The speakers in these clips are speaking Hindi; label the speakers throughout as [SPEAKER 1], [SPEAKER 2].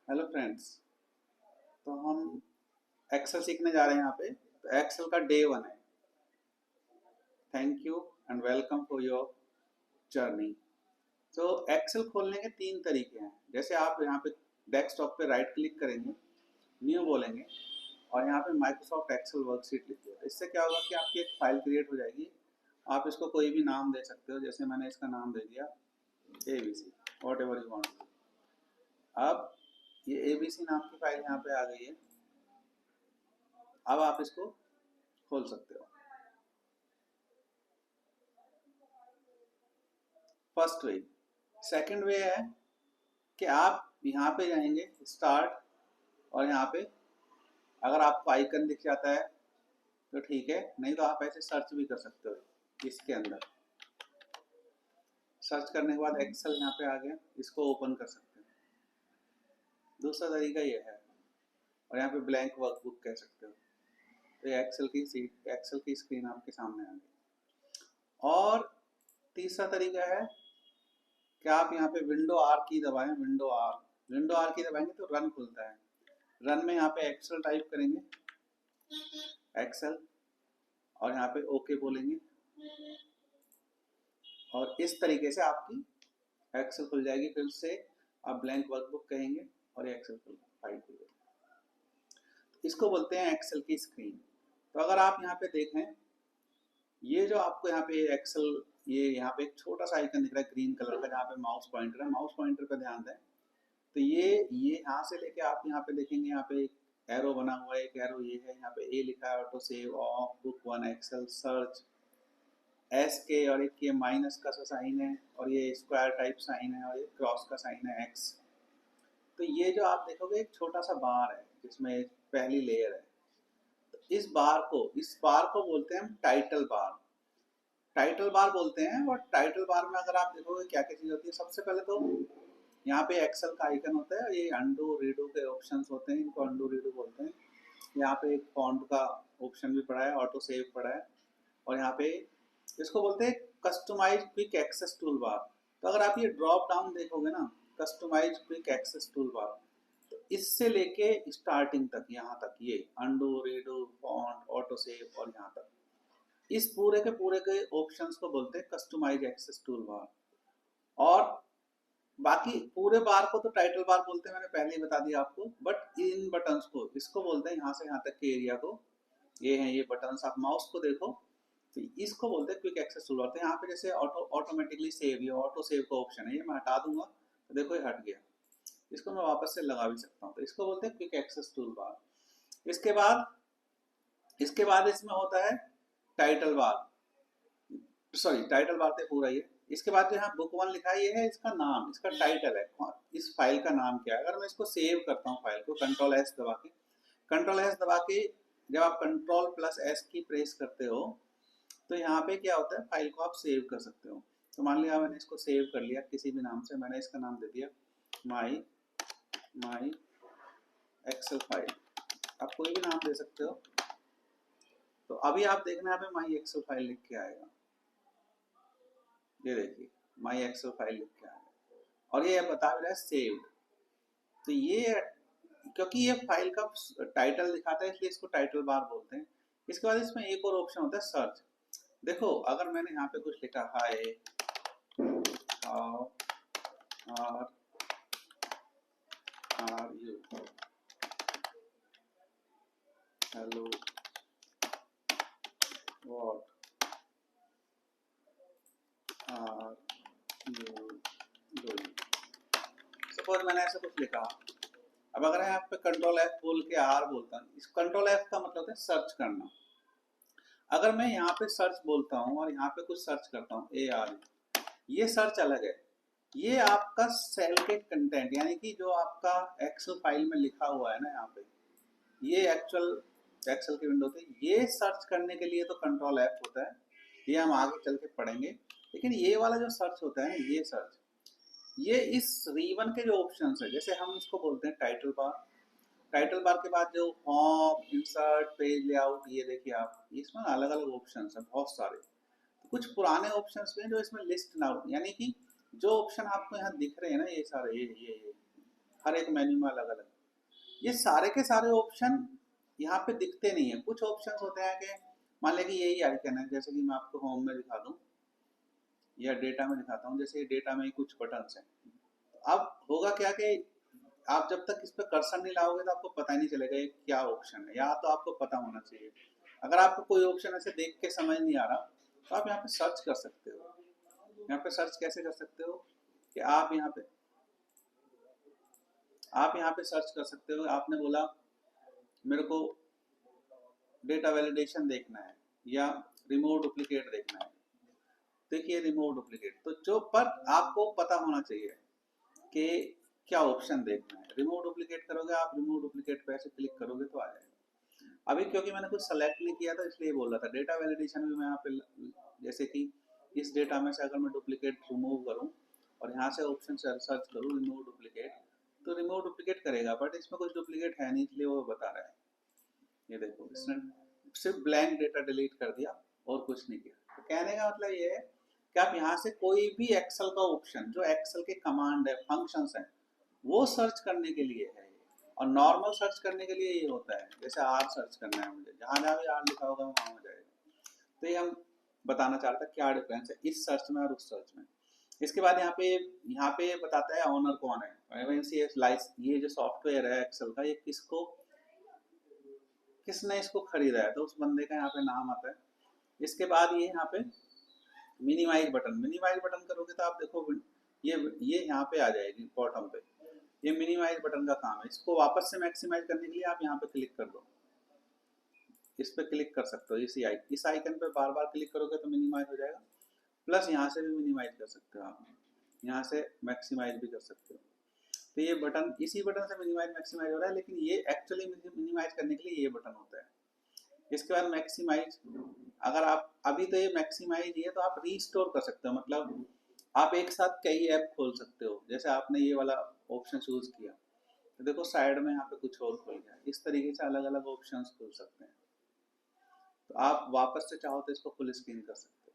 [SPEAKER 1] Hello friends. तो हम एक्सेल सीखने जा रहे हैं यहाँ पे। तो एक्सेल का डे 1 है। Thank you and welcome for your journey. तो एक्सेल खोलने के 3 तरीके हैं। जैसे आप यहाँ पे डेस्कटॉप पे राइट क्लिक करेंगे, न्यू बोलेंगे और यहाँ पे माइक्रोसॉफ्ट एक्सेल वर्कशीट लिखिए। तो इससे क्या होगा कि आपकी एक फाइल क्रिएट हो जाएगी। आप इसको कोई भी नाम दे सकते हो, जैसे मैंने इसका नाम दे दिया ABC, what ever you want. अब ये ABC नाम की फाइल यहाँ पे आ गई है। अब आप इसको खोल सकते हो। First way. सेकंड वे है कि आप यहाँ पे जाएंगे स्टार्ट, और यहाँ पे अगर आपको आइकन दिख जाता है तो ठीक है, नहीं तो आप ऐसे सर्च भी कर सकते हो। इसके अंदर सर्च करने के बाद एक्सेल यहाँ पे आ गया, इसको ओपन कर सकते हो। दूसरा तरीका ये है, और यहाँ पे ब्लैंक वर्कबुक कह सकते हो। तो ये एक्सेल की स्क्रीन आपके सामने आ गई। और तीसरा तरीका है कि आप यहाँ पे विंडो आर की दबाएं। विंडो आर की दबाएंगे तो रन खुलता है। रन में यहाँ पे एक्सेल टाइप करेंगे, एक्सेल, और यहाँ पे ओके बोलेंगे और इस तरीके से आपकी एक्सेल खुल जाएगी। फिर से आप ब्लैंक वर्कबुक कहेंगे और ये एक्सेल फाइल खुल जाएगी। इसको बोलते हैं एक्सेल की स्क्रीन। तो अगर आप यहाँ पे देखें, ये जो आपको यहाँ पे एक्सेल, ये यहाँ पे एक छोटा सा आइकन दिख रहा है ग्रीन कलर का, जहाँ पे माउस पॉइंटर है। माउस पॉइंटर पे ध्यान दें। तो ये यहाँ से लेके आप यहाँ पे देखेंगे, यहाँ पे एक एरो बना हुआ है। एक एरो ये है, यहाँ पे ए लिखा है, auto save, off, book one, Excel, search, S K, और एक ये माइनस का सा साइन है, और ये स्क्वायर टाइप साइन है, और ये क्रॉस का साइन है, एक्स। तो ये जो आप देखोगे एक छोटा सा बार है जिसमें पहली लेयर है। तो इस बार को बोलते हैं हम टाइटल बार। टाइटल बार बोलते हैं। और टाइटल बार में अगर आप देखोगे क्या क्या चीज होती है, सबसे पहले तो यहाँ पे एक्सेल का आइकन होता है। ये अंडू रीडू के ऑप्शंस होते हैं, इनको अंडू रीडू बोलते हैं। यहाँ पे एक फॉन्ट का ऑप्शन भी पड़ा है, ऑटो सेव पड़ा है, और यहाँ पे इसको बोलते हैं customize quick access tool bar. तो अगर आप ये ड्रॉप डाउन देखोगे ना, customize quick access tool bar, तो इससे लेके स्टार्टिंग तक, यहाँ तक, ये undo redo font auto save और यहाँ तक, इस पूरे के ऑप्शंस को बोलते हैं कस्टमाइज एक्सेस टूल बार। और बाकी पूरे बार को तो टाइटल बार बोलते हैं, मैंने पहले ही बता दिया आपको। बट इन बटन्स को, इसको बोलते हैं यहाँ से यहाँ तक के एरिया को, ये हैं ये बटन्स। आप माउस को देखो तो इसको बोलते हैं क्विक एक्सेस टूल बार। तो यहाँ पे जैसे ऑटोमेटिकली सेव, ये ऑटो सेव का ऑप्शन है, ये मैं हटा दूंगा तो देखो ये हट गया। इसको मैं वापस से लगा भी सकता हूँ। तो इसको बोलते हैं क्विक एक्सेस टूल बार। इसके बाद इसमें होता है title bar. Sorry, title bar थे पूरा ये। इसके बाद जो यहाँ बुक वन लिखा है, ये है इसका नाम, इसका टाइटल है। इस फाइल का नाम क्या है। अगर मैं इसको सेव करता हूँ फाइल को, कंट्रोल एस दबा के जब आप कंट्रोल प्लस एस की प्रेस करते हो तो यहाँ पे क्या होता है, फाइल को आप सेव कर सकते हो। तो मान लिया मैंने इसको सेव कर लिया किसी भी नाम से। मैंने इसका नाम दे दिया माई एक्सेल फाइल। आप कोई भी नाम दे सकते हो। तो अभी आप देखना, यहाँ पे माई एक्सेल फाइल लिख के आएगा। ये देखिए, माई एक्सेल फाइल लिख के आएगा और ये बता भी रहा है सेव्ड। तो ये, क्योंकि ये फाइल का टाइटल दिखाता है इसलिए इसको टाइटल बार बोलते हैं। इसके बाद इसमें एक और ऑप्शन होता है सर्च। देखो, अगर मैंने यहाँ पे कुछ लिखा, hi how are you, hello, what are you doing. Suppose मैंने ऐसा कुछ लिखा। अब अगर यहाँ पे कंट्रोल एफ बोल के आर बोलता हूँ, इस कंट्रोल एफ का मतलब है सर्च करना। अगर मैं यहाँ पे सर्च बोलता हूँ और यहाँ पे कुछ सर्च करता हूँ AR, ये सर्च अलग है। ये आपका सेल के कंटेंट, यानी कि जो आपका एक्सेल फाइल में लिखा हुआ है ना, यहाँ पे ये एक्चुअल एक्सेल की विंडो थी। ये सर्च करने के लिए तो कंट्रोल एफ होता है, ये हम आगे चल के पढ़ेंगे। लेकिन ये वाला जो सर्च होता है ना, ये सर्च, ये इस रिबन के जो ऑप्शन है, जैसे हम इसको बोलते हैं टाइटल बार। टाइटल बार के बाद जो फॉर्म, इंसर्ट, पेज लेआउट, ये देखिए आप, इसमें अलग अलग ऑप्शन है बहुत सारे। तो कुछ पुराने ऑप्शंस भी हैं जो इसमें लिस्ट ना हो, यानी कि जो ऑप्शन आपको यहाँ दिख रहे हैं ना, ये सारे, ये हर एक मेन्यू में अलग अलग। ये सारे के सारे ऑप्शन यहाँ पे दिखते नहीं है। कुछ ऑप्शन होते हैं कि मान लें कि यही आइकन है, जैसे कि मैं आपको होम में दिखा दूं या डेटा में दिखाता हूँ। जैसे डेटा में कुछ बटन्स हैं, अब होगा क्या कि आप जब तक इस पर कर्सर नहीं लाओगे तो आपको पता ही नहीं चलेगा ये क्या ऑप्शन है, या तो आपको पता होना चाहिए। अगर आपको कोई ऑप्शन ऐसे देख के समझ नहीं आ रहा तो आप यहाँ पे सर्च कर सकते हो। यहाँ पे सर्च कैसे कर सकते हो कि आप यहाँ पे सर्च कर सकते हो। आपने बोला मेरे को डेटा वैलिडेशन देखना है या रिमूव डुप्लीकेट देखना है। देखिए रिमूव डुप्लीकेट, तो जो पर आपको पता होना चाहिए कि क्या ऑप्शन देखना है। रिमूव डुप्लीकेट करोगे आप, रिमूव डुप्लीकेट पे ऐसे क्लिक करोगे तो आ जाएगा। अभी क्योंकि मैंने कुछ सेलेक्ट नहीं किया था इसलिए बोल रहा था। डेटा वैलिडेशन में मैं यहाँ पे जैसे कि इस डेटा में से अगर मैं डुप्लीकेट रिमूव करूँ और यहाँ से ऑप्शन सर्च करूँ रिमूव डुप्लीकेट, तो रिमूव डुप्लीकेट करेगा, बट इसमें कुछ डुप्लीकेट है नहीं इसलिए वो बता रहा है। ये देखो इसने सिर्फ ब्लैंक डेटा डिलीट कर दिया और कुछ नहीं किया। तो कहने का मतलब ये है कि आप यहाँ से कोई भी एक्सेल का ऑप्शन, जो एक्सेल के कमांड है, फंक्शंस हैं, वो सर्च करने के लिए है। और नॉर्मल सर्च करने के लिए ये होता है, जैसे आर सर्च करना है मुझे, जहाँ जहाँ भी आर लिखा होगा वहाँ हो जाएगा। तो ये हम बताना चाहते हैं क्या डिफरेंस है इस सर्च में और उस सर्च में। इसके बाद यहाँ पे बताता है ऑनर कौन है। ये जो सॉफ्टवेयर है एक्सेल का, ये किसने इसको खरीदा है, तो उस बंदे का यहाँ पे नाम आता है। इसके बाद ये यहाँ पे मिनिमाइज बटन करोगे तो आप देखो ये यहाँ पे आ जाएगी बॉटम पे। ये मिनिमाइज बटन का काम है। इसको वापस से मैक्सिमाइज करने के लिए आप यहाँ पे क्लिक कर दो, इस पे क्लिक कर सकते हो। इस आइकन पे बार बार क्लिक करोगे तो मिनिमाइज हो जाएगा। प्लस यहाँ से भी मिनिमाइज कर सकते हो आप, यहाँ से मैक्सिमाइज भी कर सकते हो। तो ये बटन, इसी बटन से मिनिमाइज मैक्सिमाइज हो रहा है, लेकिन ये एक्चुअली मिनिमाइज करने के लिए ये बटन होता है। इसके बाद मैक्सिमाइज, अगर आप अभी तो ये मैक्सिमाइज है तो आप रीस्टोर कर सकते हो, मतलब आप एक साथ कई ऐप खोल सकते हो। जैसे आपने ये वाला ऑप्शन चूज किया तो देखो साइड में यहाँ पे कुछ और खुल गया। इस तरीके से अलग अलग ऑप्शंस खुल सकते हैं। तो आप वापस से चाहो तो इसको फुल स्क्रीन कर सकते हो।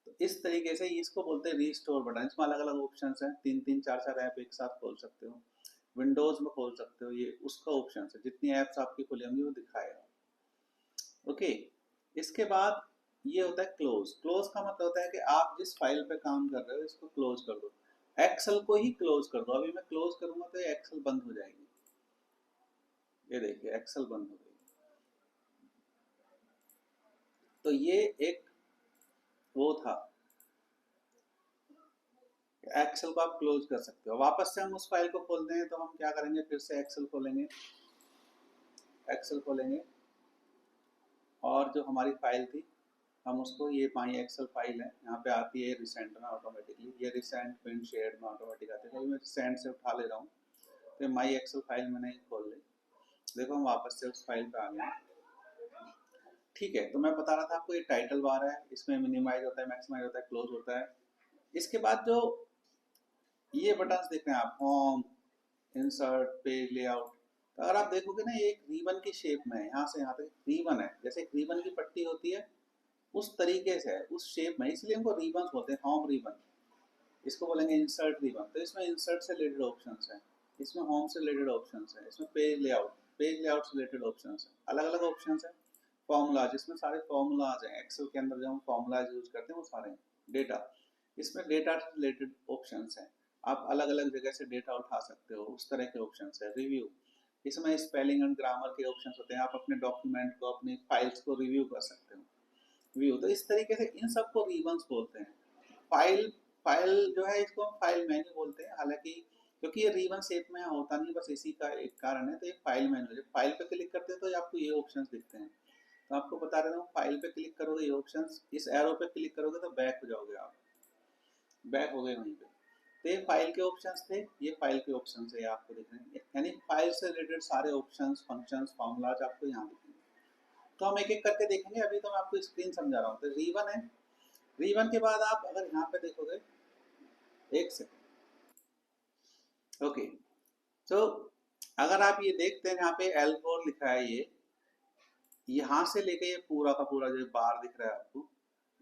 [SPEAKER 1] तो इस तरीके से इसको बोलते हैं रीस्टोर बटन। इसमें अलग अलग ऑप्शन हैं, 3-3 4-4 ऐप एक साथ खोल सकते हो। विंडोज में खोल सकते हो, ये उसका ऑप्शन है। जितनी ऐप्स आपकी खुली होंगी वो दिखाएगा। ओके, इसके बाद ये होता है क्लोज। क्लोज का मतलब होता है कि आप जिस फाइल पे काम कर रहे हो इसको क्लोज कर दो, एक्सेल को ही क्लोज कर दो। अभी मैं क्लोज करूंगा तो ये एक्सेल बंद हो जाएगी। ये देखिए एक्सेल बंद हो गई। तो ये एक वो था, एक्सेल को आप क्लोज कर सकते हो। वापस से हम उस फाइल को खोलते हैं तो हम क्या करेंगे, फिर से एक्सेल खोलेंगे और जो हमारी फाइल थी हम उसको, ये माई एक्सेल फाइल है, यहाँ पे आती है रिसेंट में ऑटोमेटिकली। ये रिसेंट प्रिंट शेयर में ऑटोमेटिक आती है। अभी मैं रिसेंट से उठा ले रहा हूँ तो माई एक्सेल फाइल मैंने खोल ली। देखो हम वापस से उस फाइल पे आ गए। ठीक है, तो मैं बता रहा था आपको ये टाइटल बार है, इसमें मिनिमाइज होता है, मैक्सिमाइज होता है, क्लोज होता है। इसके बाद जो ये बटन्स देख रहे हैं आप, होम, इंसर्ट, पेज लेआउट, तो अगर आप देखोगे ना ये एक रिबन की शेप में है। यहाँ से यहाँ तक रिबन है, जैसे एक रिबन की पट्टी होती है उस तरीके से है, उस शेप में, इसलिए इनको रिबन बोलते हैं। होम रिबन, इसको बोलेंगे इंसर्ट रिबन। तो इसमें इंसर्ट से रिलेटेड ऑप्शंस हैं, इसमें होम से रिलेटेड ऑप्शंस हैं, इसमें पेज लेआउट से रिलेटेड ऑप्शंस हैं, अलग अलग ऑप्शंस हैं। फॉर्मूलाज, इसमें सारे फॉर्मूलाज हैं। एक्सेल के अंदर जो हम फॉर्मूलाज यूज करते हैं वो सारे हैं। डेटा, इसमें डेटा से रिलेटेड ऑप्शंस हैं। आप अलग अलग जगह से डेटा उठा सकते हो, उस तरह के ऑप्शंस है। रिव्यू, इसमें स्पेलिंग एंड ग्रामर के ऑप्शंस होते हैं। आप अपने डॉक्यूमेंट को, अपनी फाइल्स को रिव्यू कर सकते हो। व्यू, तो इस तरीके से इन सबको रिबन्स बोलते हैं। फाइल जो है इसको हम फाइल मेन्यू बोलते हैं, हालांकि क्योंकि ये रिबन शेप में होता नहीं, बस इसी का एक कारण है। तो ये फाइल मेन्यू, जब फाइल पे क्लिक करते हैं तो आपको ये ऑप्शंस दिखते हैं। तो आपको बता रहा हूँ, फाइल पे क्लिक करोगे ये ऑप्शंस, इस एरो पे क्लिक करोगे तो बैक हो जाओगे आप, बैक हो गए वहीं पे। तो ये फाइल के ऑप्शंस थे, ये फाइल के ऑप्शंस है, आपको दिख रहे हैं। यानी फाइल से रिलेटेड सारे ऑप्शंस, फंक्शंस, फॉर्मूलाज आपको यहाँ दिखेंगे। तो हम एक एक करके देखेंगे। अभी तो मैं आपको स्क्रीन समझा रहा हूँ। तो रिबन है, रिबन के बाद आप अगर यहाँ पे देखोगे, एक सेकंड, ओके, तो अगर आप ये देखते हैं यहाँ पे L4 लिखा है, ये यहाँ से लेके ये पूरा का पूरा जो बार दिख रहा है आपको,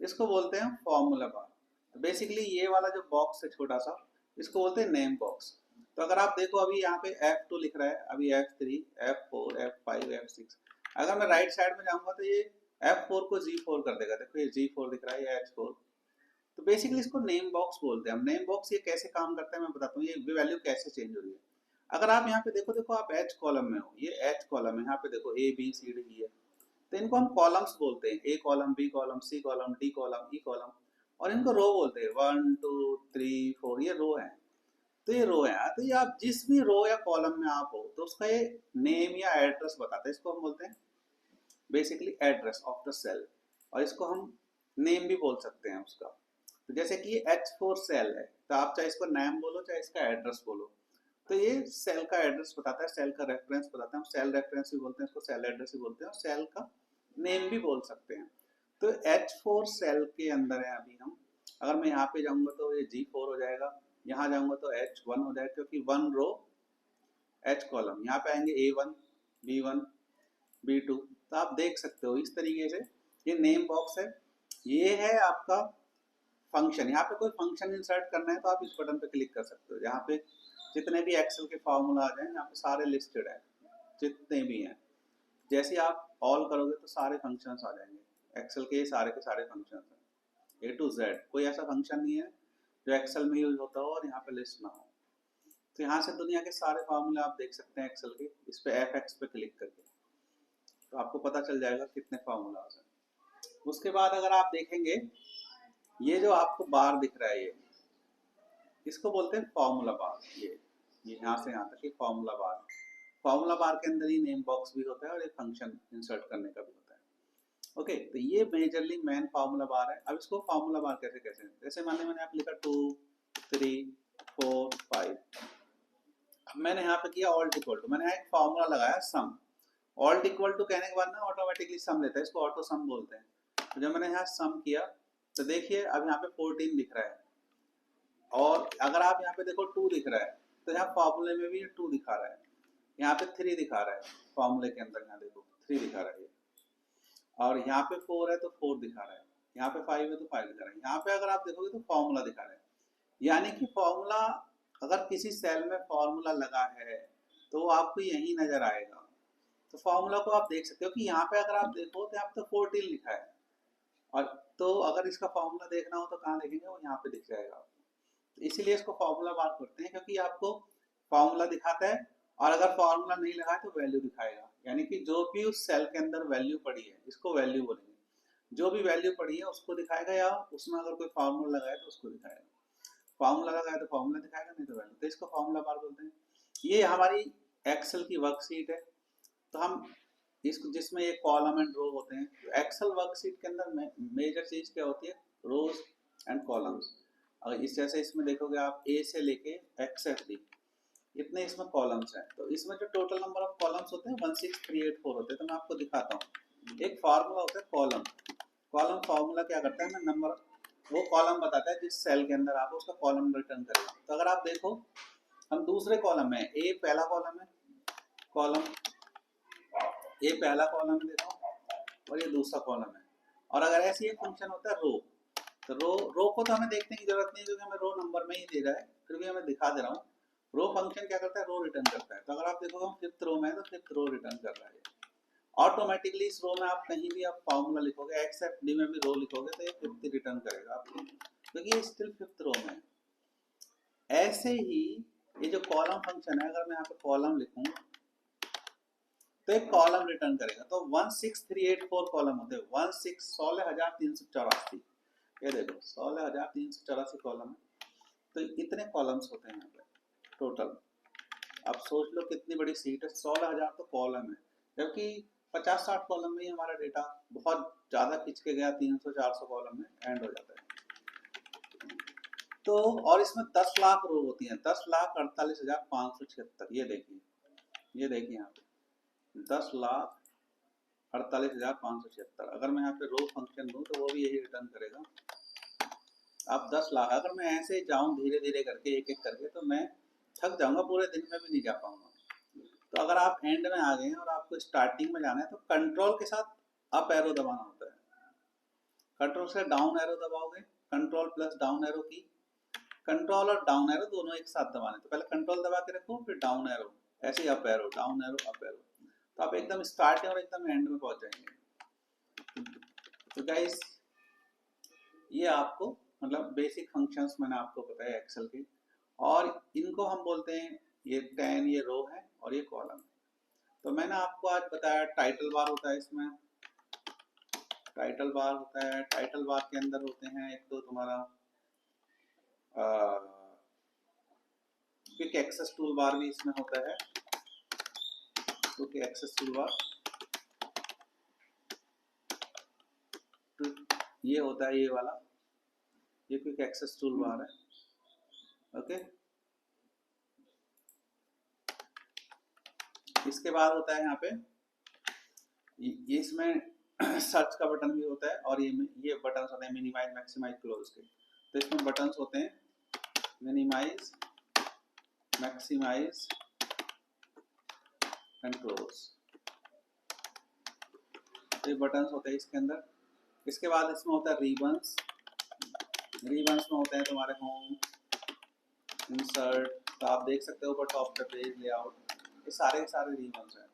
[SPEAKER 1] इसको बोलते हैं फॉर्मूला बार। तो बेसिकली ये वाला जो बॉक्स है छोटा सा, इसको बोलते हैं नेम बॉक्स। तो अगर आप देखो अभी यहाँ पे F2 लिख रहा है, अभी F3, F4, F5, F6, अगर मैं राइट साइड में जाऊंगा तो ये F4 को G4 कर देगा। देखो ये G4 दिख रहा है, ये H4। तो बेसिकली इसको नेम बॉक्स बोलते हैं हम। नेम बॉक्स ये कैसे काम करता है मैं बताता हूँ, ये वैल्यू कैसे चेंज हो रही है। अगर आप यहाँ पे देखो, देखो आप H कॉलम में हो, ये H कॉलम है, यहाँ पे देखो A B C D E है, तो इनको हम कॉलम्स बोलते हैं। A column, B column, C column, D column, E column, और इनको रो बोलते हैं। 1 2 3 4 ये रो है। तो ये रो है, तो ये आप जिस भी रो या कॉलम में आप हो तो उसका ये नेम या एड्रेस बताता है। इसको हम बोलते हैं basically address of the cell, और इसको हम नेम भी बोल सकते हैं उसका। तो जैसे कि ये H4 सेल है, तो आप चाहे इसको नेम बोलो चाहे इसका एड्रेस बोलो, तो ये सेल का एड्रेस बताता है, सेल का रेफरेंस बताता है। हम सेल रेफरेंस भी बोलते हैं इसको, सेल एड्रेस भी बोलते हैं, और सेल का नेम भी बोल सकते हैं। तो H4 सेल के अंदर है अभी हम। अगर मैं यहाँ पे जाऊंगा तो ये G4 हो जाएगा, यहाँ जाऊंगा तो H1 हो जाएगा, क्योंकि 1 रो H कॉलम। यहाँ पे आएंगे A1, B1, B2। तो आप देख सकते हो इस तरीके से ये नेम बॉक्स है। ये है आपका फंक्शन। यहाँ पे कोई फंक्शन इंसर्ट करना है तो आप इस बटन पे क्लिक कर सकते हो। यहाँ पे जितने भी एक्सेल के फॉर्मूला आ जाए यहाँ पे सारे लिस्टेड है, जितने भी हैं। जैसे आप ऑल करोगे तो सारे फंक्शंस आ जाएंगे। एक्सेल के सारे फंक्शंस हैं A to Z। कोई ऐसा फंक्शन नहीं है जो एक्सेल में यूज होता हो और यहाँ पे लिस्ट ना हो। तो यहाँ से दुनिया के सारे फार्मूले आप देख सकते हैं एक्सेल के। इस पे FX पे क्लिक करके तो आपको पता चल जाएगा कितने फार्मूला हैं। उसके बाद अगर आप देखेंगे, ये जो आपको बार दिख रहा है, ये इसको बोलते हैं फॉर्मूला बार। ये यहाँ से यहाँ तक ये फॉर्मूला बार। फॉर्मूला बार के अंदर ही नेम बॉक्स भी होता है और एक फंक्शन इंसर्ट करने का भी होता है। ओके, तो ये मेजरली मेन फार्मूला बार है। अब इसको फार्मूला बार कैसे कैसे, जैसे मैंने आप लिखा 2 3 4 5। अब मैंने यहाँ पे किया ऑल्ट इक्वल टू, मैंने एक फार्मूला लगाया सम। ऑल्ट इक्वल टू कहने के बाद ना ऑटोमेटिकली सम लेता है, इसको ऑटो सम बोलते हैं। तो जब मैंने यहाँ सम किया तो देखिए अब यहाँ पे 14 दिख रहा है, और अगर आप यहाँ पे देखो 2 दिख रहा है, तो यहाँ फार्मूले में भी 2 दिखा रहा है। यहाँ पे 3 दिखा रहा है फार्मूले के अंदर, यहाँ देखो 3 दिखा रहा है, और यहाँ पे 4 है तो 4 दिखा रहा है, यहाँ पे 5 है तो 5 दिखा रहा है। यहाँ पे अगर आप देखोगे तो फॉर्मूला दिखा रहा है। यानी कि फॉर्मूला, अगर किसी सेल में फॉर्मूला लगा है तो आपको यही नजर आएगा। तो फॉर्मूला को आप देख सकते हो कि यहाँ पे अगर आप देखो तो यहाँ पे तो 14 लिखा है, और तो अगर इसका फॉर्मूला देखना हो तो कहाँ देखेंगे, वो यहाँ पे दिख जाएगा। तो इसीलिए इसको फॉर्मूला बार करते हैं, क्योंकि आपको फॉर्मूला दिखाता है, और अगर फॉर्मूला नहीं लगा है तो वैल्यू दिखाएगा। यानी कि जो भी उस सेल के अंदर वैल्यू पड़ी है, इसको वैल्यू बोलेंगे। जो भी वैल्यू पड़ी है उसको दिखाएगा, या उसमें अगर कोई फॉर्मूला लगा है तो उसको दिखाएगा। फॉर्मूला लगा है तो फॉर्मूला दिखाएगा, नहीं तो वैल्यू। तो इसको फॉर्मूला बार बोलते हैं। ये हमारी एक्सेल की वर्कशीट है। तो हम इसको, जिसमें ये कॉलम एंड रो होते हैं। एक्सेल वर्कशीट के अंदर मेजर चीज क्या होती है, रोज एंड कॉलम्स। अगर इस जैसे इसमें देखोगे आप A से लेके XFD इतने इसमें कॉलम्स हैं। तो इसमें जो टोटल नंबर ऑफ कॉलम्स होते हैं 16384 होते हैं। तो मैं आपको दिखाता हूँ। एक फार्मूला होता है कॉलम। कॉलम फार्मूला क्या करता है, मैं नंबर, वो कॉलम बताता है जिस सेल के अंदर आप उसका कॉलम रिटर्न करेगा। तो अगर आप देखो हम दूसरे कॉलम में, A पहला कॉलम है, कॉलम A पहला कॉलम है देखो, और ये दूसरा कॉलम है। और अगर ऐसी एक फंक्शन होता है रो, तो रो को तो हमें देखने की जरूरत नहीं है, क्योंकि हमें रो नंबर में ही दे रहा है, फिर भी हमें दिखा दे रहा हूँ। रो फंक्शन क्या करता है, रो रिटर्न करता है। तो अगर आप देखोगे हम 5th रो में है तो 5th रो रिटर्न कर रहा है। ऑटोमेटिकली इस रो में आप कहीं भी आप फॉर्मूला लिखोगे, XFD में भी रो लिखोगे तो ये 5th रिटर्न करेगा आपको, क्योंकि ये स्टिल 5th रो में है। ऐसे ही ये जो कॉलम फंक्शन है, अगर मैं यहाँ पे कॉलम लिखूं तो एक कॉलम रिटर्न करेगा। तो 16384 कॉलम होते हैं। 16,384, ये देखो 16,384 कॉलम है। तो इतने कॉलम्स होते हैं यहाँ पे टोटल। अब सोच लो कितनी बड़ी सीट है, 16,000 तो कॉलम है, जबकि 50-60 कॉलम में ही हमारा डेटा बहुत ज्यादा खींच के गया 300-400 कॉलम में एंड हो जाता है। तो और इसमें 10 लाख रो होती हैं, 10,48,576। ये देखिए यहाँ पे 10,48,576। अगर मैं यहाँ पे रो फंक्शन दूं तो वो भी यही रिटर्न करेगा। अब 10 लाख, अगर मैं ऐसे जाऊं धीरे धीरे करके एक एक करके तो मैं थक जाऊंगा, पूरे दिन में भी नहीं जा पाऊंगा। तो अगर आप एंड में आ गए हैं और आपको स्टार्टिंग में जाना है तो कंट्रोल के साथ अप एरो दबाना होता है। कंट्रोल से डाउन एरो दबाओगे, control plus down arrow key, control और डाउन एरो दोनों एक साथ दबाने, तो पहले कंट्रोल दबा के रखो, फिर डाउन एरो, ऐसे ही up arrow, down arrow, up arrow, तो आप एकदम स्टार्ट और एकदम एंड में पहुंच जाएंगे। तो गाइस ये आपको मतलब बेसिक फंक्शंस मैंने आपको बताया एक्सेल के, और इनको हम बोलते हैं ये 10 ये रो है और ये कॉलम। तो मैंने आपको आज बताया टाइटल बार होता है, इसमें टाइटल बार होता है, टाइटल बार के अंदर होते हैं एक तो तुम्हारा क्विक एक्सेस टूल बार भी इसमें होता है, क्विक एक्सेस टूल बार ये होता है, ये वाला ये क्विक एक्सेस टूल बार है, ओके। इसके बाद होता है यहाँ पे ये इसमें सर्च का बटन भी होता है, और ये बटन होते हैं मिनिमाइज, मैक्सिमाइज, क्लोज के। तो इसमें बटन होते हैं मिनिमाइज, मैक्सिमाइज एंड क्लोज, तो ये बटन होते हैं इसके अंदर। इसके बाद इसमें होता है रिबन्स, रिबन्स में होते हैं तुम्हारे होम, इंसर्ट, तो आप देख सकते हो ऊपर टॉप पे पेज लेआउट, ये सारे रिबन्स हैं,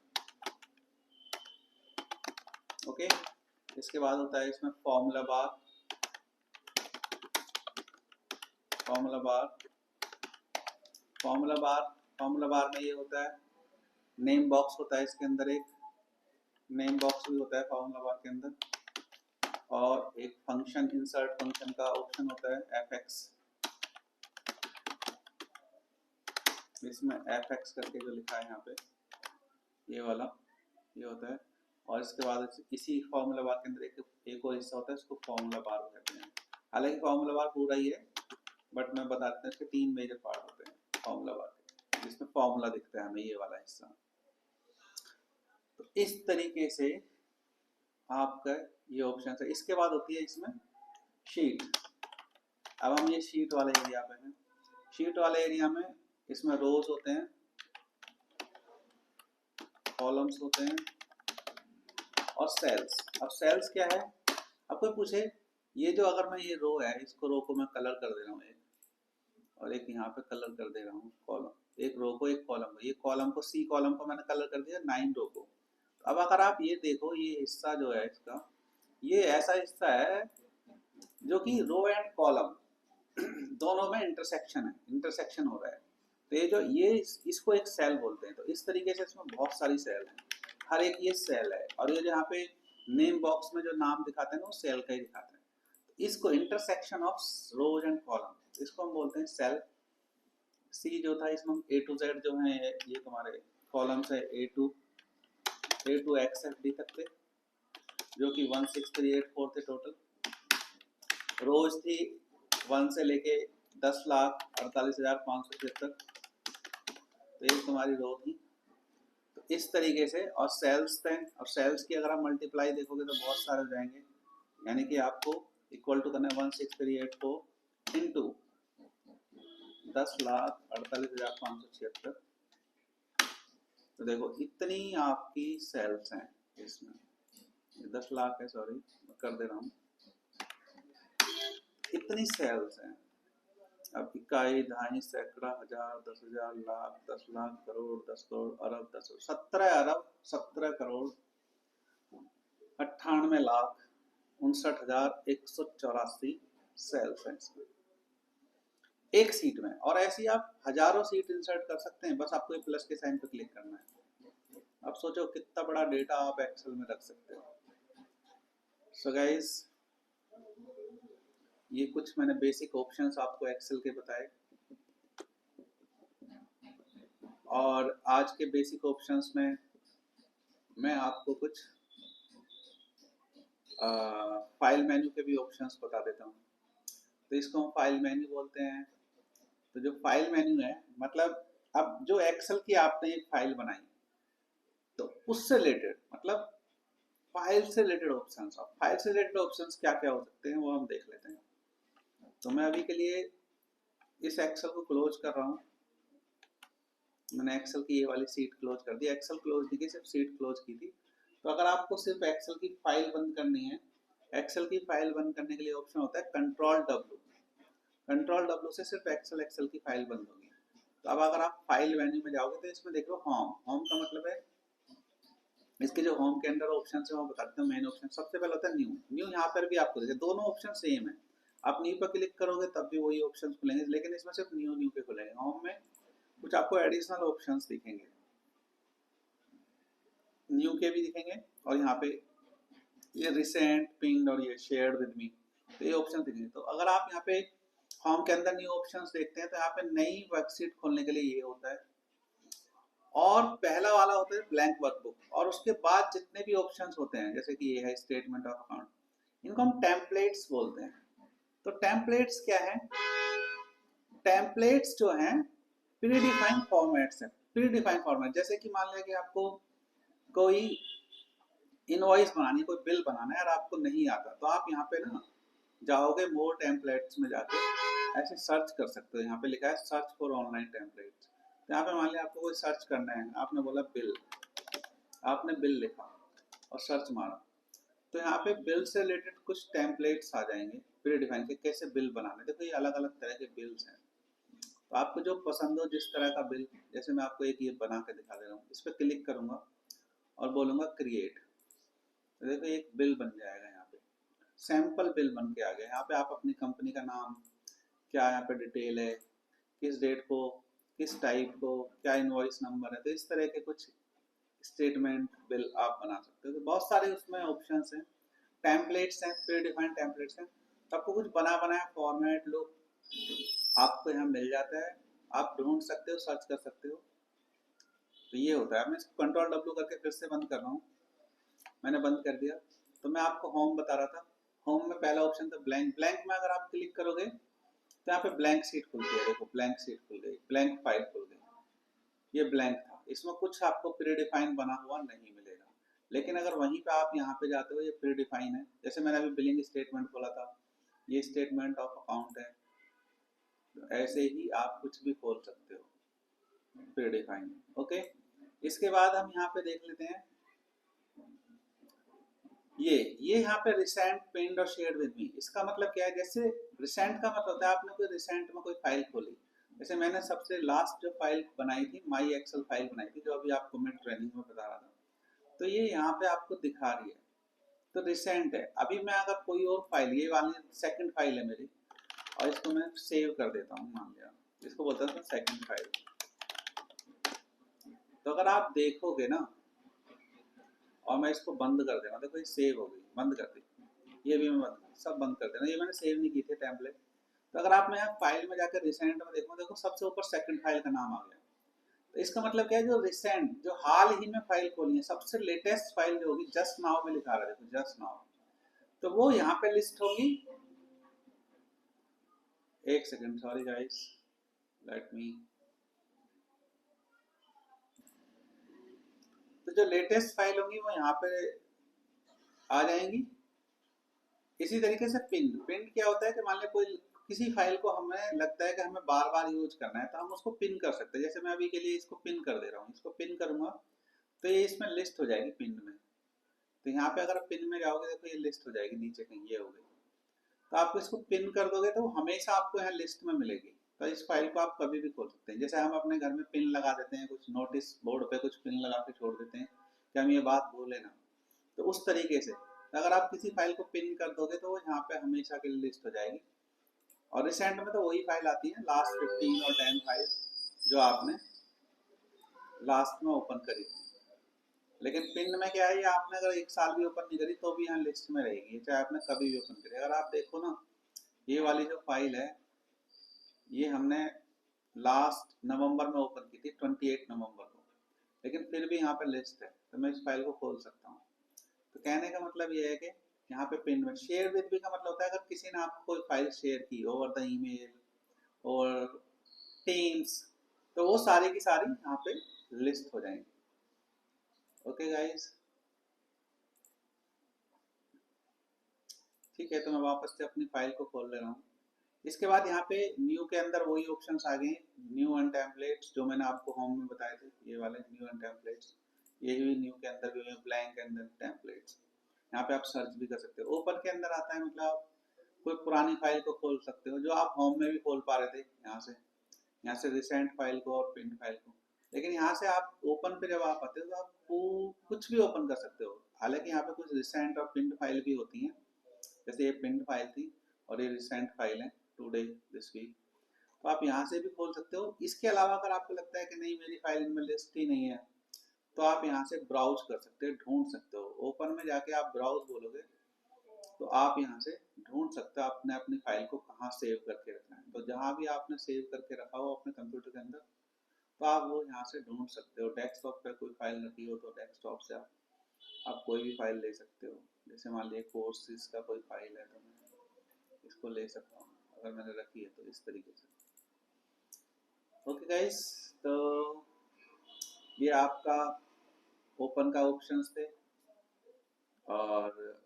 [SPEAKER 1] ओके। इसके बाद होता है इसमें formula bar, formula bar, formula bar, formula bar में ये होता है नेम बॉक्स होता है, इसके अंदर एक नेम बॉक्स भी होता है फॉर्मूला बार के अंदर, और एक फंक्शन इंसर्ट फंक्शन का ऑप्शन होता है fx, इसमें fx करके जो लिखा है यहाँ पे ये वाला ये होता है। और इसके बाद इसी फॉर्मूला बार के अंदर एक और हिस्सा होता है, इसको फॉर्मूला बार कहते हैं। हालांकि फॉर्मूला बार पूरा ही है, बट मैं बता देता हूँ इसके 3 मेजर पार्ट होते हैं फॉर्मूला बार के, जिसमें फॉर्मूला दिखता है हमें ये वाला हिस्सा। तो इस तरीके से आपका ये ऑप्शन है। इसके बाद होती है इसमें शीट। अब हम ये शीट वाले एरिया पे हैं। शीट वाले एरिया में इसमें रोज होते हैं, कॉलम्स होते हैं और सेल्स। अब सेल्स क्या है, अब कोई पूछे ये जो अगर मैं ये रो है, इसको रो को मैं कलर कर दे रहा हूँ एक, और एक यहाँ पे कलर कर दे रहा हूँ कॉलम, एक रो को एक कॉलम को, ये कॉलम को सी कॉलम को मैंने कलर कर दिया 9 रो को। अब अगर आप ये देखो ये हिस्सा जो है इसका, ये ऐसा हिस्सा है जो कि रो एंड कॉलम दोनों में इंटरसेक्शन है, इंटरसेक्शन हो रहा है। तो ये जो ये इसको एक सेल बोलते हैं। तो इस तरीके से इसमें बहुत सारी सेल हैं, हर एक ये सेल है, और ये जहाँ पे नेम बॉक्स में जो नाम दिखाते हैं वो सेल का ही दिखाते हैं। इसको intersection of rose and column, इसको हम बोलते हैं सेल। सी जो था इसमें A to Z जो है ये तुम्हारे कॉलम्स है A to XFD तक थे, जो कि 16384 थे टोटल। रोज थी 1 से लेके 10,48,576, तो ये तुम्हारी रो थी। तो इस तरीके से, और सेल्स थे, और सेल्स की अगर आप मल्टीप्लाई देखोगे तो बहुत सारे हो जाएंगे, यानी कि आपको इक्वल टू करना है 16384 इंटू 10,48,576। तो देखो इतनी आपकी सेल्स हैं इसमें, 10 लाख है, सॉरी कर दे रहा हूँ, इतनी सेल्स हैं। अब इकाई, दहाई, सैकड़ा, हजार, 10,000, लाख, 10 लाख, करोड़, 10 करोड़, अरब, 10 17 अरब 17 करोड़ 98,59,184 सेल्स हैं इसमें एक सीट में। और ऐसी आप हजारों सीट इंसर्ट कर सकते हैं, बस आपको प्लस के साइन पर क्लिक करना है। अब सोचो कितना बड़ा डेटा आप एक्सेल में रख सकते हो। सो गाइस ये कुछ मैंने बेसिक ऑप्शंस आपको एक्सेल के बताए, और आज के बेसिक ऑप्शंस में मैं आपको कुछ फाइल मेन्यू के भी ऑप्शंस बता देता हूँ। तो इसको हम फाइल मेन्यू बोलते हैं। तो जो फाइल मेन्यू है, मतलब अब जो एक्सेल की आपने एक फाइल बनाई, तो उससे रिलेटेड मतलब फाइल से रिलेटेड ऑप्शंस, और फाइल से रिलेटेड ऑप्शंस क्या क्या हो सकते हैं वो हम देख लेते हैं। तो मैं अभी के लिए इस एक्सेल को क्लोज कर रहा हूँ। मैंने एक्सेल की ये वाली सीट क्लोज कर दी, एक्सेल क्लोज नहीं की, सिर्फ सीट क्लोज की थी। तो अगर आपको सिर्फ एक्सेल की फाइल बंद करनी है, एक्सेल की फाइल बंद करने के लिए ऑप्शन होता है कंट्रोल W। कंट्रोल डब्ल्यू से सिर्फ एक्सेल की फाइल बंद होगी। तो अब अगर आप फाइल मेन्यू में जाओगे तो इसमें देखो होम का मतलब है इसके जो होम के अंदर ऑप्शन है वो बताते हैं। मेन ऑप्शन सबसे पहले होता है न्यू यहाँ पर भी आपको देखे दोनों ऑप्शन सेम है। आप न्यू पर क्लिक करोगे तब भी वही ऑप्शन खुलेंगे, लेकिन इसमें सिर्फ न्यू के खुलेंगे। होम में कुछ आपको एडिशनल ऑप्शन दिखेंगे, न्यू के भी दिखेंगे, और यहाँ पे ये रिसेंट, पिन्ड और ये शेयर्ड विद मी, तो ये ऑप्शन दिखेंगे। तो अगर आप यहाँ पे होम के अंदर न्यू ऑप्शंस देखते हैं तो यहाँ पे नई वर्कशीट खोलने के लिए ये होता है, और पहला वाला होता है ब्लैंक वर्कबुक, और उसके बाद जितने भी ऑप्शंस होते हैं जैसे कि ये है स्टेटमेंट ऑफ अकाउंट, इनको हम टेम्पलेट्स बोलते हैं। तो टेम्पलेट्स क्या है? टेम्पलेट्स जो हैं प्री डिफाइंड फॉर्मेट्स हैं। प्री डिफाइंड फॉर्मेट जैसे कि मान लिया कि आपको कोई इनवॉइस बनानी, कोई बिल बनाना है और आपको नहीं आता, तो आप यहाँ पे ना जाओगे मोर टेम्पलेट्स में जाके ऐसे सर्च कर सकते हो। यहाँ पे लिखा है सर्च फॉर ऑनलाइन टेम्पलेट्स। तो यहाँ पे मान लिया आपको कोई सर्च करना है, आपने बोला बिल, आपने बिल लिखा और सर्च मारा, तो यहाँ पे बिल से रिलेटेड कुछ टेम्पलेट्स आ जाएंगे प्री डिफाइन के, कैसे बिल बनाने। देखो ये अलग अलग तरह के बिल्स हैं, तो आपको जो पसंद हो जिस तरह का बिल, जैसे मैं आपको एक ये बना के दिखा दे रहा हूँ, इस पर क्लिक करूंगा और बोलूंगा क्रिएट, तो देखो एक बिल बन जाएगा। यहाँ पे सैंपल बिल बन के आ गया। यहाँ पे आप अपनी कंपनी का नाम, क्या यहाँ पे डिटेल है, किस डेट को, किस टाइप को, क्या इनवॉइस नंबर है, तो इस तरह के कुछ स्टेटमेंट बिल आप बना सकते हो। तो बहुत सारे उसमें ऑप्शंस हैं, टेम्पलेट्स हैं, प्री डिफाइंड टेम्पलेट्स हैं। तो आपको कुछ बना बनाया फॉर्मेट लो, आपको यहाँ मिल जाता है, आप ढूंढ सकते हो, सर्च कर सकते हो। तो ये होता है। मैं इसको कंट्रोल डब्ल्यू करके फिर से बंद कर रहा हूँ, मैंने बंद कर दिया। तो मैं आपको होम बता रहा था, होम में पहला ऑप्शन था ब्लैंक। ब्लैंक में अगर आप क्लिक करोगे तो यहाँ पे ब्लैंक शीट खुलती है, देखो ब्लैंक शीट खुल गई, ब्लैंक फाइल खुल गई। ये ब्लैंक था, इसमें कुछ आपको प्री डिफाइन बना हुआ नहीं मिलेगा। लेकिन अगर वहीं पे आप यहाँ पे जाते हो, ये प्री डिफाइन है। जैसे मैंने अभी बिलिंग स्टेटमेंट खोला था, ये स्टेटमेंट ऑफ अकाउंट है, तो ऐसे ही आप कुछ भी खोल सकते हो प्री डिफाइन। ओके, इसके बाद हम यहाँ पे देख लेते हैं ये यहाँ पे रिसेंट, पिन्ड और शेयर्ड विद मी। इसका मतलब क्या है? जैसे रिसेंट का मतलब होता है आपने कोई रिसेंट में कोई फाइल खोली, जैसे मैंने सबसे लास्ट जो फाइल बनाई थी, माई एक्सेल फाइल बनाई थी, जो अभी आपको मैं ट्रेनिंग में बता रहा था, तो ये यहाँ पे आपको दिखा रही है, तो रिसेंट है। अभी मैं अगर कोई और फाइल, ये वाली सेकंड फाइल है मेरी, और इसको मैं सेव कर देता हूँ, मान लिया इसको बोलता हूँ सेकंड फाइल। तो अगर आप देखोगे ना, और मैं इसको बंद कर देना, देखो ये सेव हो गई, बंद कर दी, ये भी मैं बंद, सब बंद कर देना, ये मैंने सेव नहीं की थी टेम्पलेट। तो अगर आप मैं यहाँ फाइल में जाकर रिसेंट में देखो, देखो सबसे ऊपर सेकंड फाइल का नाम आ गया। तो इसका मतलब क्या है? जो रिसेंट, जो हाल ही में फाइल खोली है, सबसे लेटेस्ट फाइल जो होगी, जस्ट नाउ में लिखा रहा है, देखो जस्ट नाउ, तो वो यहाँ पे लिस्ट होगी। एक second, sorry guys, let me. तो जो लेटेस्ट फाइल होगी वो यहाँ पे आ जाएंगी। इसी तरीके से पिन, पिन क्या होता है कि मान लिया कोई किसी फाइल को हमें लगता है कि हमें बार बार यूज करना है, तो हम उसको पिन कर सकते हैं। जैसे मैं अभी के लिए इसको पिन कर दे रहा हूँ, इसको पिन करूंगा तो ये इसमें लिस्ट हो जाएगी पिन में। तो यहाँ पे अगर आप पिन में जाओगे, देखो ये लिस्ट हो जाएगी नीचे कहीं, ये हो गई। तो आप इसको पिन कर दोगे तो हमेशा आपको यहाँ लिस्ट में मिलेगी। तो इस फाइल को आप कभी भी खोल सकते हैं। जैसे हम अपने घर में पिन लगा देते हैं, कुछ नोटिस बोर्ड पे कुछ पिन लगा के छोड़ देते हैं कि हम ये बात भूले ना, तो उस तरीके से अगर आप किसी फाइल को पिन कर दोगे तो वो यहाँ पे हमेशा के लिए लिस्ट हो जाएगी। और रिसेंट में तो वही फाइल आती है, लास्ट 15 और 10 फाइल जो आपने लास्ट में ओपन करी थी। लेकिन पिन में क्या है, ये आपने अगर 1 साल भी ओपन नहीं करी तो भी यहाँ लिस्ट में रहेगी, चाहे आपने कभी भी ओपन करी। अगर आप देखो ना, ये वाली जो फाइल है, ये हमने लास्ट नवंबर में ओपन की थी, 28 नवंबर को, लेकिन फिर भी यहाँ पे लिस्ट है, तो मैं इस फाइल को खोल सकता हूँ। तो कहने का मतलब ये है कि यहाँ पे पिन में शेयर विद भी का मतलब होता है अगर किसी ने आपको कोई फाइल शेयर की ओवर द ईमेल और टीम्स, तो वो सारी की सारी यहाँ पे लिस्ट हो जाएंगी। ओके गाइस, ठीक है, तो मैं वापस से अपनी फाइल को खोल ले रहा हूँ। इसके बाद यहाँ पे न्यू के अंदर वही ऑप्शंस आ गए, न्यू एंड टेम्पलेट्स, जो मैंने आपको होम में बताए थे, ये वाले न्यू एंड टेम्पलेट्स, ये भी न्यू के अंदर भी, ब्लैंक के अंदर टेम्पलेट्स। यहाँ पे आप सर्च भी कर सकते हो। ओपन के अंदर आता है मतलब कोई पुरानी फाइल को खोल सकते हो, जो आप होम में भी खोल पा रहे थे यहाँ से रिसेंट फाइल को और पिन फाइल को। लेकिन यहाँ से आप ओपन पे जब आप आते हो तो आप कुछ भी ओपन कर सकते हो। हालांकि यहाँ पे कुछ रिसेंट और पिन फाइल भी होती हैं, जैसे ये पिन फाइल थी और ये रिसेंट फाइल है टुडे दिस वीक, तो आप यहाँ से भी खोल सकते हो। इसके अलावा अगर आपको लगता है कि नहीं मेरी फाइल इनमें लिस्ट ही नहीं है, तो आप यहाँ से ब्राउज कर सकते हो, ढूंढ सकते हो। ओपन में जाके आप ब्राउज बोलोगे तो आप यहाँ से ढूंढ सकते हो आपने अपनी फाइल को कहाँ सेव करके रखना है। तो जहाँ भी आपने सेव करके रखा हो अपने कंप्यूटर के अंदर, तो आप वो यहाँ से ढूंढ सकते हो। डेस्कटॉप पे कोई फाइल रखी हो तो डेस्कटॉप से आप कोई भी फाइल ले सकते हो। जैसे मान लीजिए कोर्सेज का कोई फाइल है तो मैं इसको ले सकता हूँ अगर मैंने रखी है तो, इस तरीके से। ओके गाइस, तो ये आपका ओपन का ऑप्शंस थे। और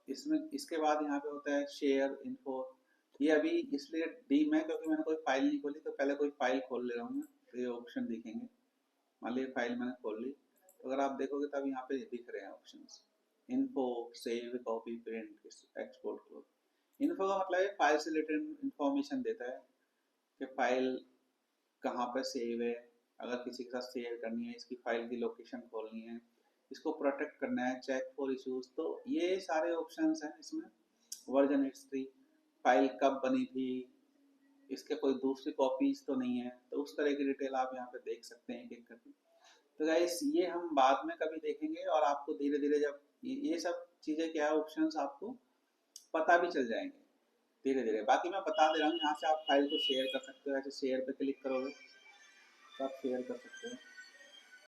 [SPEAKER 1] इसमें इसके बाद यहाँ पे होता है शेयर इन्फो। ये अभी इसलिए डी में क्योंकि मैंने कोई फाइल नहीं खोली, तो पहले कोई फाइल खोल ले रहा हूँ मैं, तो ये ऑप्शन दिखेंगे। मान लीजिए फाइल मैंने खोल ली, तो अगर आप देखोगे तब यहाँ पे दिख रहे हैं options, info, save, copy, print, export, close. Info का मतलब है फाइल से रिलेटेड इंफॉर्मेशन देता है कि फाइल कहाँ पर सेव है, अगर किसी के साथ शेयर करनी है, इसकी फाइल की लोकेशन खोलनी है, इसको प्रोटेक्ट करना है, चेक फॉर इश्यूज। तो ये सारे ऑप्शंस हैं इसमें। वर्जन हिस्ट्री, फाइल कब बनी थी, इसके कोई दूसरी कॉपीज तो नहीं है, तो उस तरह की डिटेल आप यहाँ पे देख सकते हैं एक एक करके। तो गाइस ये हम बाद में कभी देखेंगे, और आपको धीरे धीरे जब ये सब चीज़ें क्या है ऑप्शंस आपको पता भी चल जाएंगे धीरे धीरे। बाकी मैं बता दे रहा हूँ, यहाँ से आप फाइल को शेयर कर सकते हो। ऐसे शेयर पे क्लिक करोगे तो आप शेयर कर सकते हो।